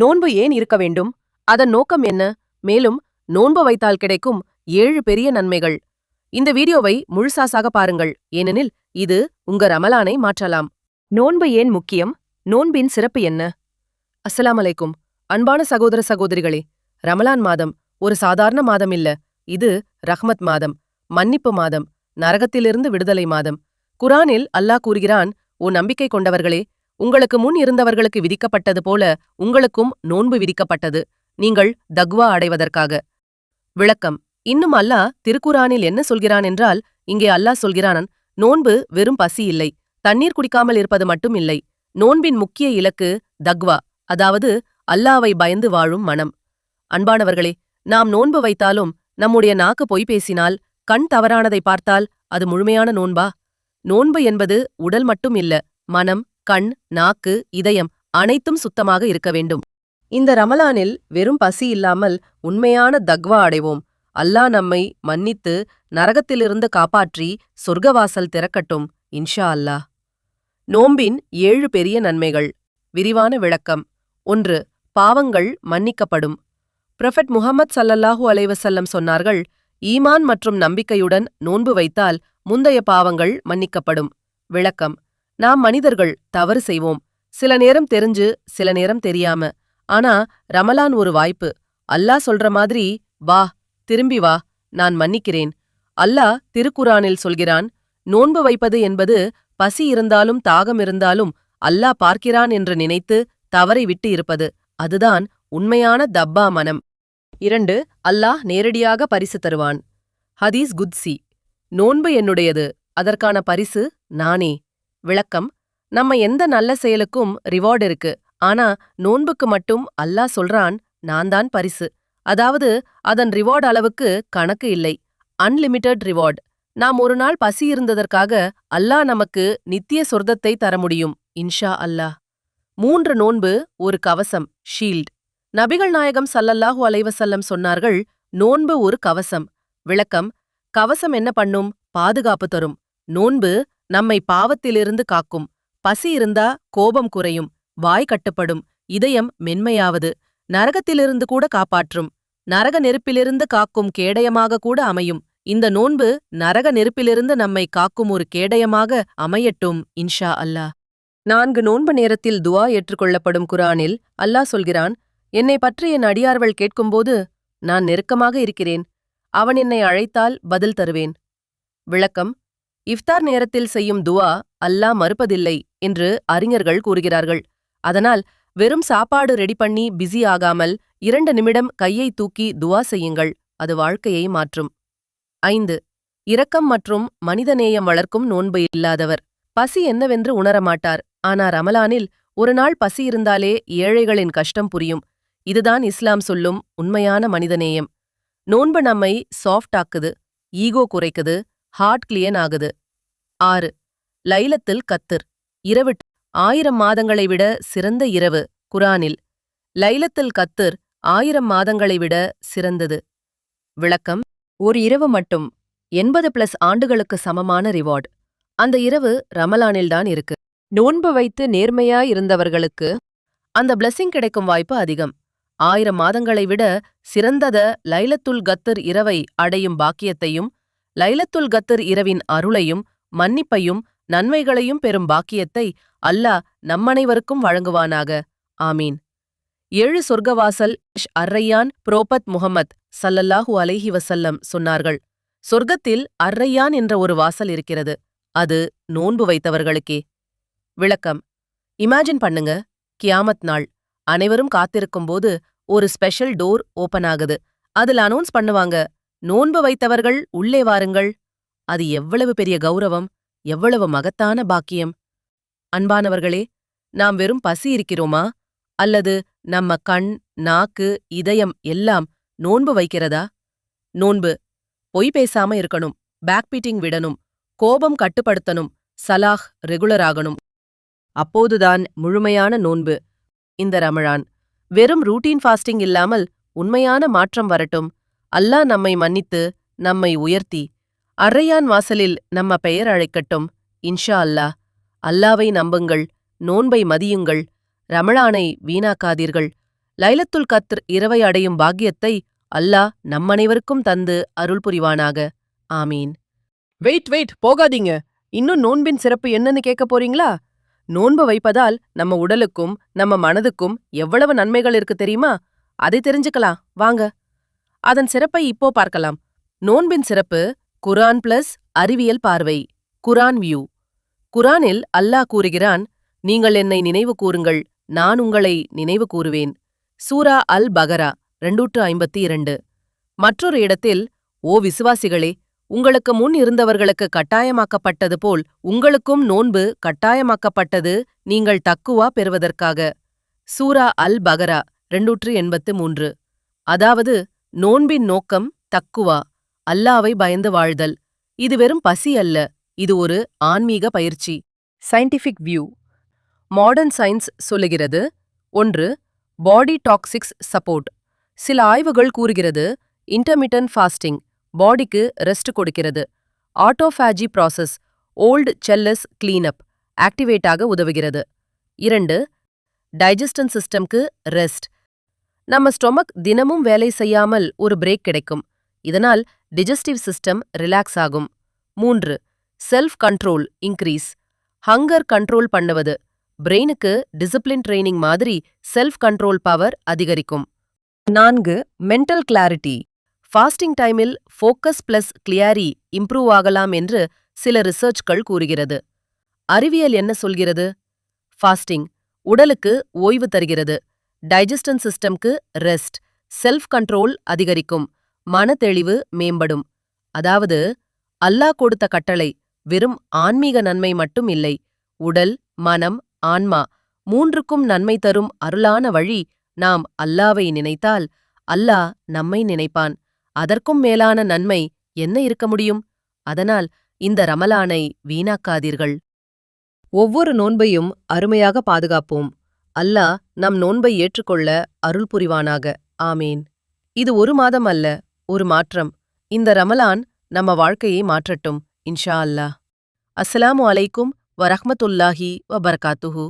நோன்பு ஏன் இருக்க வேண்டும்? அதன் நோக்கம் என்ன? மேலும் நோன்பு வைத்தால் கிடைக்கும் 7 பெரிய நன்மைகள். இந்த வீடியோவை முழுசாக பாருங்கள், ஏனெனில் இது உங்க ரமலானை மாற்றலாம். நோன்பு ஏன் முக்கியம்? நோன்பின் சிறப்பு என்ன? அஸ்ஸலாமு அலைக்கும். அன்பான சகோதர சகோதரிகளே, ரமலான் மாதம் ஒரு சாதாரண மாதம் இல்ல. இது ரஹ்மத் மாதம், மன்னிப்பு மாதம், நரகத்திலிருந்து விடுதலை மாதம். குரானில் அல்லாஹ் கூறுகிறான், ஓ நம்பிக்கை கொண்டவர்களே, உங்களுக்கு முன் இருந்தவர்களுக்கு விதிக்கப்பட்டது போல உங்களுக்கும் நோன்பு விதிக்கப்பட்டது, நீங்கள் தக்வா அடைவதற்காக. விளக்கம். இன்னும் அல்லாஹ் திருக்குரானில் என்ன சொல்கிறான் என்றால், இங்கே அல்லாஹ் சொல்கிறான், நோன்பு வெறும் பசி இல்லை, தண்ணீர் குடிக்காமல் இருப்பது மட்டும் இல்லை. நோன்பின் முக்கிய இலக்கு தக்வா, அதாவது அல்லாவை பயந்து வாழும் மனம். அன்பானவர்களே, நாம் நோன்பு வைத்தாலும் நம்முடைய நாக்கு பொய் பேசினால், கண் தவறானதை பார்த்தால் அது முழுமையான நோன்பா? நோன்பு என்பது உடல் மட்டும் இல்ல, மனம், கண், நாக்கு, இதயம் அனைத்தும் சுத்தமாக இருக்க வேண்டும். இந்த ரமலானில் வெறும் பசி இல்லாமல் உண்மையான தக்வா அடைவோம். அல்லாஹ் நம்மை மன்னித்து நரகத்திலிருந்து காப்பாற்றி சொர்க்கவாசல் திறக்கட்டும், இன்ஷா அல்லாஹ். நோம்பின் 7 பெரிய நன்மைகள். விரிவான விளக்கம். 1. பாவங்கள் மன்னிக்கப்படும். ப்ரொஃபெட் முஹம்மது ஸல்லல்லாஹு அலைஹி வஸல்லம் சொன்னார்கள், ஈமான் மற்றும் நம்பிக்கையுடன் நோன்பு வைத்தால் முந்தைய பாவங்கள் மன்னிக்கப்படும். விளக்கம். நாம் மனிதர்கள் தவறு செய்வோம், சில நேரம் தெரிஞ்சு சில நேரம் தெரியாம. ஆனா ரமலான் ஒரு வாய்ப்பு. அல்லாஹ் சொல்ற மாதிரி, வா, திரும்பி வா, நான் மன்னிக்கிறேன். அல்லாஹ் திருக்குரானில் சொல்கிறான், நோன்பு வைப்பது என்பது பசி இருந்தாலும் தாகம் இருந்தாலும் அல்லாஹ் பார்க்கிறான் என்று நினைத்து தவறை விட்டு இருப்பது. அதுதான் உண்மையான தப்பா மனம். 2. அல்லாஹ் நேரடியாக பரிசு தருவான். ஹதீஸ் குத்சி. நோன்பு என்னுடையது, அதற்கான பரிசு நானே. விளக்கம். நம்ம எந்த நல்ல செயலுக்கும் ரிவார்டு இருக்கு, ஆனா நோன்புக்கு மட்டும் அல்லாஹ் சொல்றான், நான் தான் பரிசு. அதாவது அதன் ரிவார்டு அளவுக்கு கணக்கு இல்லை, அன்லிமிட்டெட் ரிவார்டு. நாம் ஒரு நாள் பசி இருந்ததற்காக அல்லாஹ் நமக்கு நித்திய சொர்க்கத்தை தர முடியும், இன்ஷா அல்லாஹ். 3. நோன்பு ஒரு கவசம், ஷீல்ட். நபிகள் நாயகம் ஸல்லல்லாஹு அலைஹி வஸல்லம் சொன்னார்கள், நோன்பு ஒரு கவசம். விளக்கம். கவசம் என்ன பண்ணும்? பாதுகாப்பு தரும். நோன்பு நம்மை பாவத்திலிருந்து காக்கும். பசி இருந்தா கோபம் குறையும், வாய் கட்டுப்படும், இதயம் மென்மையாவது, நரகத்திலிருந்து கூட காப்பாற்றும். நரக நெருப்பிலிருந்து காக்கும் கேடயமாக கூட அமையும். இந்த நோன்பு நரக நெருப்பிலிருந்து நம்மை காக்கும் ஒரு கேடயமாக அமையட்டும், இன்ஷா அல்லாஹ். 4. நோன்பு நேரத்தில் துஆ ஏற்றுக்கொள்ளப்படும். குரானில் அல்லாஹ் சொல்கிறான், என்னை பற்றி என் அடியார்கள் கேட்கும்போது நான் நெருக்கமாக இருக்கிறேன், அவன் என்னை அழைத்தால் பதில் தருவேன். விளக்கம். இஃப்தார் நேரத்தில் செய்யும் துஆ அல்லாஹ் மறுப்பதில்லை என்று அறிஞர்கள் கூறுகிறார்கள். அதனால் வெறும் சாப்பாடு ரெடி பண்ணி பிஸி ஆகாமல் 2 நிமிடம் கையை தூக்கி துஆ செய்யுங்கள், அது வாழ்க்கையை மாற்றும். 5. இரக்கம் மற்றும் மனிதநேயம் வளர்க்கும் நோன்பு இல்லாதவர் பசி என்னவென்று உணரமாட்டார். ஆனா ரமலானில் ஒரு நாள் பசி இருந்தாலே ஏழைகளின் கஷ்டம் புரியும். இதுதான் இஸ்லாம் சொல்லும் உண்மையான மனிதநேயம். நோன்பு நம்மை சாஃப்ட் ஆக்குது, ஈகோ குறைக்குது, ஹார்ட் கிளியன் ஆகுது. 6. லைலத்துல் கத்ர். இரவு 1000 மாதங்களை விட சிறந்த இரவு. குரானில் லைலத்துல் கத்ர் 1000 மாதங்களை விட சிறந்தது. விளக்கம். ஒரு இரவு மட்டும் 80+ ஆண்டுகளுக்கு சமமான ரிவார்டு. அந்த இரவு ரமலானில்தான் இருக்கு. நோன்பு வைத்து நேர்மையாய் இருந்தவர்களுக்கு அந்த பிளெஸிங் கிடைக்கும் வாய்ப்பு அதிகம். 1000 மாதங்களை விட சிறந்தத லைலத்துல் கத்ர் இரவை அடையும் பாக்கியத்தையும், லைலத்துல் கத்ர் இரவின் அருளையும் மன்னிப்பையும் நன்மைகளையும் பெறும் பாக்கியத்தை அல்லாஹ் நம்மனைவருக்கும் வழங்குவானாக. ஆமீன். 7 சொர்க்கவாசல். அர்ரையான். ப்ரோபத் முஹம்மத் ஸல்லல்லாஹு அலைஹி வஸல்லம் சொன்னார்கள், சொர்க்கத்தில் அர்ரையான் என்ற ஒரு வாசல் இருக்கிறது, அது நோன்பு வைத்தவர்களுக்கே. விளக்கம். இமேஜின் பண்ணுங்க, கியாமத் நாள், அனைவரும் காத்திருக்கும்போது ஒரு ஸ்பெஷல் டோர் ஓபன் ஆகுது. அதில் அனௌன்ஸ் பண்ணுவாங்க, நோன்பு வைத்தவர்கள் உள்ளே வாருங்கள். அது எவ்வளவு பெரிய கௌரவம், எவ்வளவு மகத்தான பாக்கியம். அன்பானவர்களே, நாம் வெறும் பசி இருக்கிறோமா, அல்லது நம்ம கண், நாக்கு, இதயம் எல்லாம் நோன்பு வைக்கிறதா? நோன்பு பொய் பேசாம இருக்கணும், பேக்பீட்டிங் விடணும், கோபம் கட்டுப்படுத்தணும், சலாஹ் ரெகுலர் ஆகணும். அப்போதுதான் முழுமையான நோன்பு. இந்த ரமலான் வெறும் ரூட்டீன் ஃபாஸ்டிங் இல்லாமல் உண்மையான மாற்றம் வரட்டும். அல்லாஹ் நம்மை மன்னித்து நம்மை உயர்த்தி அர்ரையான் வாசலில் நம்ம பெயர் அழைக்கட்டும், இன்ஷா அல்லாஹ். அல்லாவை நம்புங்கள், நோன்பை மதியுங்கள், ரமலானை வீணாக்காதீர்கள். லைலத்துல் கத்ர் இரவை அடையும் பாக்கியத்தை அல்லாஹ் நம்மனைவருக்கும் தந்து அருள் புரிவானாக. ஆமீன். வெயிட் போகாதீங்க. இன்னும் நோன்பின் சிறப்பு என்னன்னு கேட்க போறீங்களா? நோன்பு வைப்பதால் நம்ம உடலுக்கும் நம்ம மனதுக்கும் எவ்வளவு நன்மைகள் இருக்கு தெரியுமா? அதை தெரிஞ்சுக்கலாம் வாங்க. அதன் சிறப்பை இப்போ பார்க்கலாம். நோன்பின் சிறப்பு குர்ஆன் பிளஸ் அறிவியல் பார்வை. குர்ஆன் வியூ. குர்ஆனில் அல்லாஹ் கூறுகிறான், நீங்கள் என்னை நினைவு கூறுங்கள், நான் உங்களை நினைவு கூறுவேன். சூரா அல் பகரா 252. மற்றொரு இடத்தில், ஓ விசுவாசிகளே, உங்களுக்கு முன் இருந்தவர்களுக்கு கட்டாயமாக்கப்பட்டது போல் உங்களுக்கும் நோன்பு கட்டாயமாக்கப்பட்டது, நீங்கள் தக்குவா பெறுவதற்காக. சூரா அல் பகரா 283. அதாவது நோன்பின் நோக்கம் தக்குவா, அல்லாவை பயந்து வாழ்தல். இது வெறும் பசி அல்ல, இது ஒரு ஆன்மீக பயிற்சி. Scientific view. மாடர்ன் சயின்ஸ் சொல்லுகிறது, 1. பாடி டாக்ஸிக்ஸ் சப்போர்ட். சில ஆய்வுகள் கூறுகிறது, இன்டர்மிட்டன்ட் ஃபாஸ்டிங் பாடிக்கு ரெஸ்ட் கொடுக்கிறது. ஆட்டோஃபாஜி ப்ராசஸ் ஓல்ட் செல்லஸ் கிளீனப் ஆக்டிவேட்டாக உதவுகிறது. 2. டைஜஸ்டன் சிஸ்டம்க்கு ரெஸ்ட். நம்ம ஸ்டொமக் தினமும் வேலை செய்யாமல் ஒரு பிரேக் கிடைக்கும். இதனால் டிஜஸ்டிவ் சிஸ்டம் ரிலாக்ஸ் ஆகும். 3. Self control increase. Hunger control பண்ணுவது. பிரெயினுக்கு டிசிப்ளின் ட்ரைனிங் மாதிரி செல்ஃப் கண்ட்ரோல் பவர் அதிகரிக்கும். 4. Mental clarity. ஃபாஸ்டிங் டைமில் ஃபோக்கஸ் பிளஸ் கிளியாரி இம்ப்ரூவ் ஆகலாம் என்று சில ரிசர்ச்கள் கூறுகிறது. அறிவியல் என்ன சொல்கிறது? ஃபாஸ்டிங் உடலுக்கு ஓய்வு தருகிறது, டைஜஸ்டன் சிஸ்டம்க்கு ரெஸ்ட், செல்ஃப் கண்ட்ரோல் அதிகரிக்கும், மனத்தெளிவு மேம்படும். அதாவது அல்லாஹ் கொடுத்த கட்டளை வெறும் ஆன்மீக நன்மை மட்டும் இல்லை, உடல், மனம், ஆன்மா மூன்றுக்கும் நன்மை தரும் அருளான வழி. நாம் அல்லாவை நினைத்தால் அல்லாஹ் நம்மை நினைப்பான். அதற்கும் மேலான நன்மை என்ன இருக்க முடியும்? அதனால் இந்த ரமலானை வீணாக்காதீர்கள். ஒவ்வொரு நோன்பையும் அருமையாக பாதுகாப்போம். அல்லாஹ் நம் நோன்பை ஏற்றுக்கொள்ள அருள் புரிவானாக. ஆமீன். இது ஒரு மாதம் அல்ல, ஒரு மாற்றம். இந்த ரமலான் நம்ம வாழ்க்கையை மாற்றட்டும் இன்ஷா அல்லாஹ். அஸ்ஸலாமு அலைக்கும் வரஹ்மத்துல்லாஹி வபரகாத்துஹு.